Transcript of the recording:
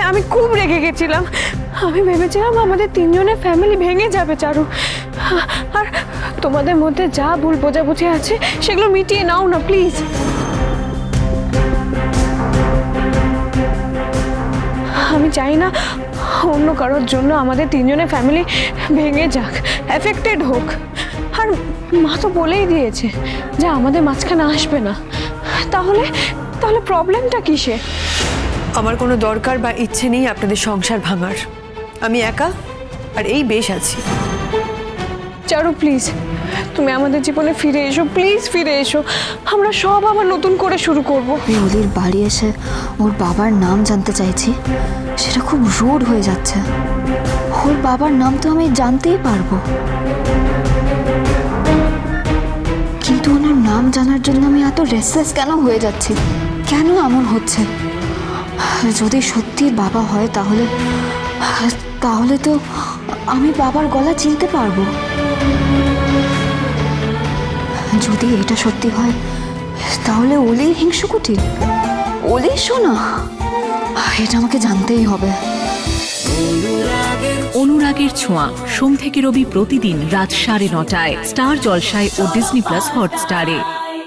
আমি খুব রেগে গেছিলাম। আমি ভেবেছিলাম আমাদের তিনজনের ফ্যামিলি ভেঙে যাবে চারু। আর তোমাদের মধ্যে যা ভুল বোঝাবুঝি আছে সেগুলো মিটিয়ে নাও না প্লিজ। আমি চাই না অন্য কারোর জন্য আমাদের তিনজনের ফ্যামিলি ভেঙে যাক, এফেক্টেড হোক। আর মা তো বলেই দিয়েছে যে আমাদের মাঝখানে আসবে না। তাহলে তাহলে প্রবলেমটা কিসে? আমার কোনো দরকার বা ইচ্ছে নেই আপনাদের সংসার ভাঙার। আমি একা আর এই বেশ আছি। চারু প্লিজ, তুমি আমাদের জীবনে ফিরে এসো, প্লিজ ফিরে এসো। আমরা সব আবার নতুন করে শুরু করব। অলির বাড়ি এসে ওর বাবার নাম জানতে চাইছি, সেটা খুব রুড হয়ে যাচ্ছে। ওর বাবার নাম তো আমি জানতেই পারবো, কিন্তু ওনার নাম জানার জন্য আমি এত রেসলেস কেন হয়ে যাচ্ছি? কেন এমন হচ্ছে? যদি সত্যি বাবা হয় তাহলে তাহলে তো আমি বাবার গলা চিনতে পারবো। যদি এটা সত্যি হয় তাহলে অলি হিংসুকুটি, অলি শোনা, এটা আমাকে জানতেই হবে। অনুরাগের ছোঁয়া সোম থেকে রবি প্রতিদিন রাত 9:30টায় স্টার জলসায় ও ডিজনি প্লাস হটস্টারে।